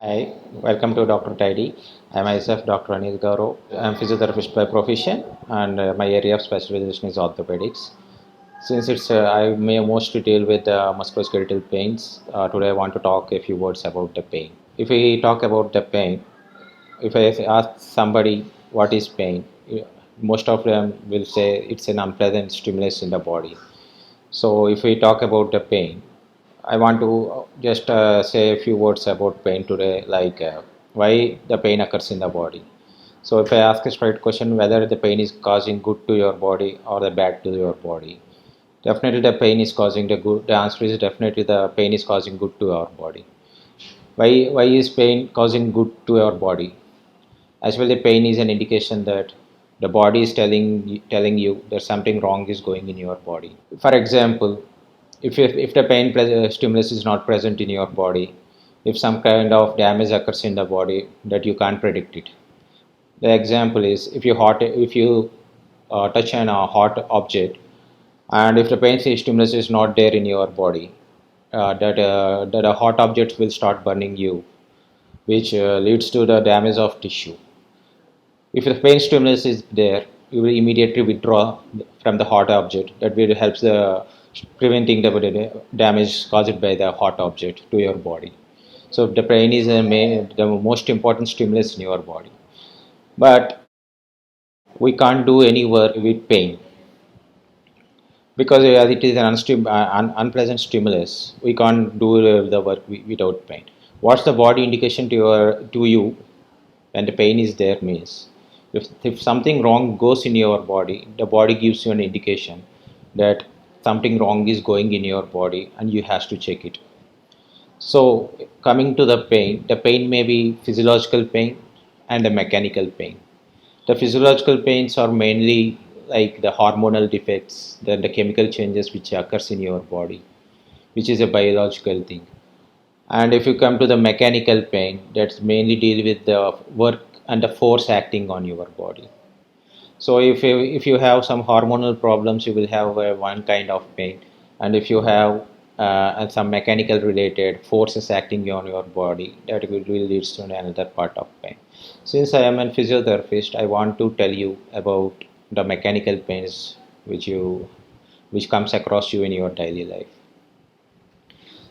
Hi, welcome to Dr. Tidy. I myself Dr. Anil Gaurav. I'm physiotherapist by profession and my area of specialization is orthopedics. Since I may mostly deal with musculoskeletal pains, today I want to talk a few words about the pain. If we talk about the pain, if I ask somebody what is pain, most of them will say it's an unpleasant stimulus in the body. So if we talk about the pain, I want to just say a few words about pain today, like why the pain occurs in the body. So if I ask a straight question whether the pain is causing good to your body or the bad to your body, definitely the pain is causing the good. The answer is definitely the pain is causing good to our body. Why is pain causing good to your body? As well, the pain is an indication that the body is telling you that something wrong is going in your body. For example, if the stimulus is not present in your body, if some kind of damage occurs in the body that you can't predict it. The example is if you touch an hot object, and if the pain stimulus is not there in your body, that a hot object will start burning you, which leads to the damage of tissue. If the pain stimulus is there, you will immediately withdraw from the hot object. That will help the preventing the damage caused by the hot object to your body. So the pain is the most important stimulus in your body. But we can't do any work with pain because as it is an unpleasant stimulus. We can't do the work without pain. What's the body indication to you when the pain is there means if something wrong goes in your body, the body gives you an indication that something wrong is going in your body and you have to check it. So coming to the pain may be physiological pain and a mechanical pain. The physiological pains are mainly like the hormonal defects, then the chemical changes which occurs in your body, which is a biological thing. And if you come to the mechanical pain, that's mainly deal with the work and the force acting on your body. So if you have some hormonal problems, you will have one kind of pain, and if you have and some mechanical related forces acting on your body, that will lead to another part of pain. Since I am a physiotherapist, I want to tell you about the mechanical pains which comes across you in your daily life.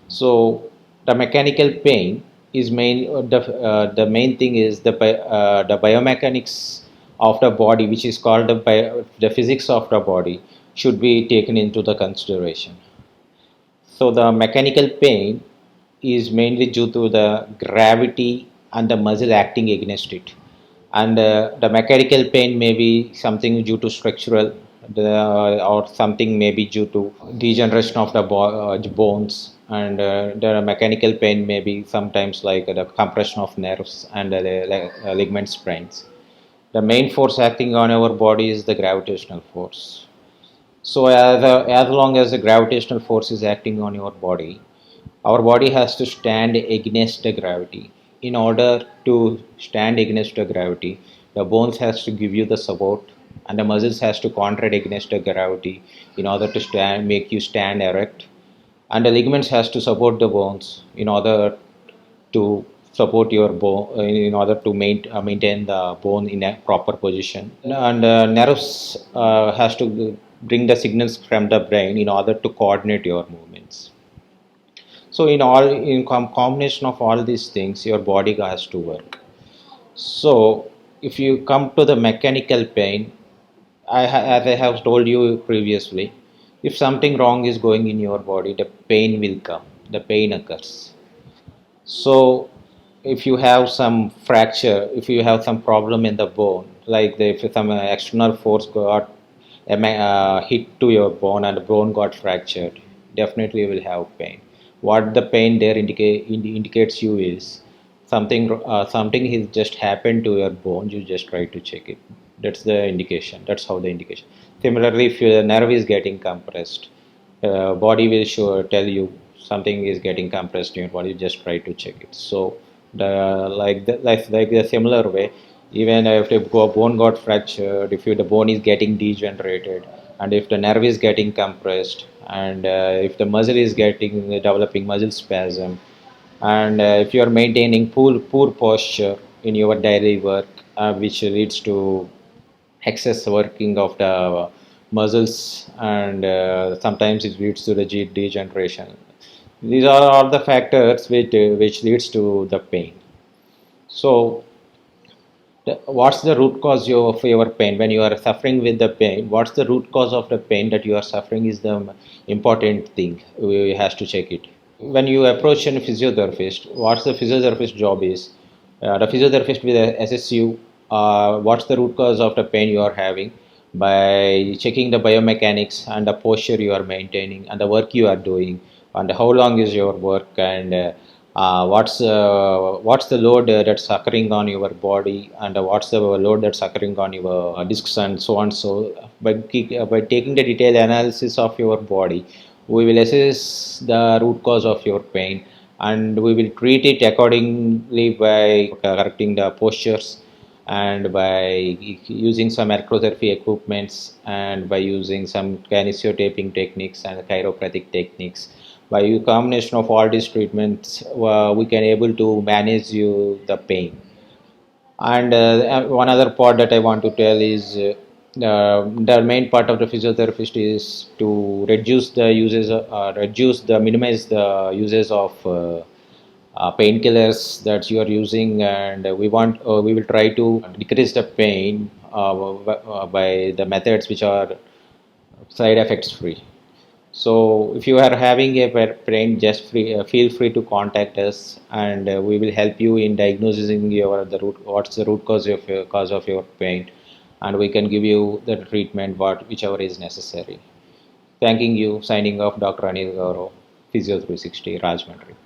So the mechanical pain is the main thing is the biomechanics of the body, which is called the physics of the body, should be taken into the consideration. So the mechanical pain is mainly due to the gravity and the muscle acting against it. And the mechanical pain may be something due to structural, or something may be due to degeneration of the bones. And the mechanical pain may be sometimes like the compression of nerves and the ligament sprains. The main force acting on our body is the gravitational force. So as long as the gravitational force is acting on your body, our body has to stand against the gravity. In order to stand against the gravity, the bones has to give you the support, and the muscles has to contract against the gravity in order to make you stand erect, and the ligaments has to support the bones in order to support your bone, in order to maintain the bone in a proper position, and nerves has to bring the signals from the brain in order to coordinate your movements. So combination of all these things, your body has to work. So if you come to the mechanical pain, as I have told you previously, if something wrong is going in your body, the pain will come, the pain occurs. So if you have some fracture, if you have some problem in the bone, like if some external force got hit to your bone and the bone got fractured, definitely you will have pain. What the pain there indicates you is something has just happened to your bone. You just try to check it. That's the indication. That's how the indication. Similarly, if your nerve is getting compressed, body will tell you something is getting compressed in your body. Just try to check it. So the similar way, even if the bone got fractured, if the bone is getting degenerated, and if the nerve is getting compressed, and if the muscle is getting developing muscle spasm, And if you are maintaining poor posture in your daily work, which leads to excess working of the muscles, and sometimes it leads to the degeneration. These are all the factors which leads to the pain. So what's the root cause of your pain? When you are suffering with the pain, what's the root cause of the pain that you are suffering is the important thing. We has to check it. When you approach a physiotherapist, what's the physiotherapist job is? The physiotherapist will assess you what's the root cause of the pain you are having by checking the biomechanics and the posture you are maintaining and the work you are doing and how long is your work, and what's the load that's occurring on your body, and what's the load that's occurring on your discs and so on. So by taking the detailed analysis of your body, we will assess the root cause of your pain, and we will treat it accordingly by correcting the postures and by using some electrotherapy equipments and by using some kinesiotaping techniques and chiropractic techniques. By a combination of all these treatments, we can able to manage you the pain. And one other part that I want to tell is the main part of the physiotherapist is to reduce the uses, minimize the uses of painkillers that you are using, and we will try to decrease the pain by the methods which are side effects free. So if you are having a pain, just feel free to contact us, and we will help you in diagnosing what's the root cause of your pain, and we can give you the treatment whichever is necessary. Thanking you. Signing off, Dr. Anil Gaurav, Physio 360, Rajahmundry.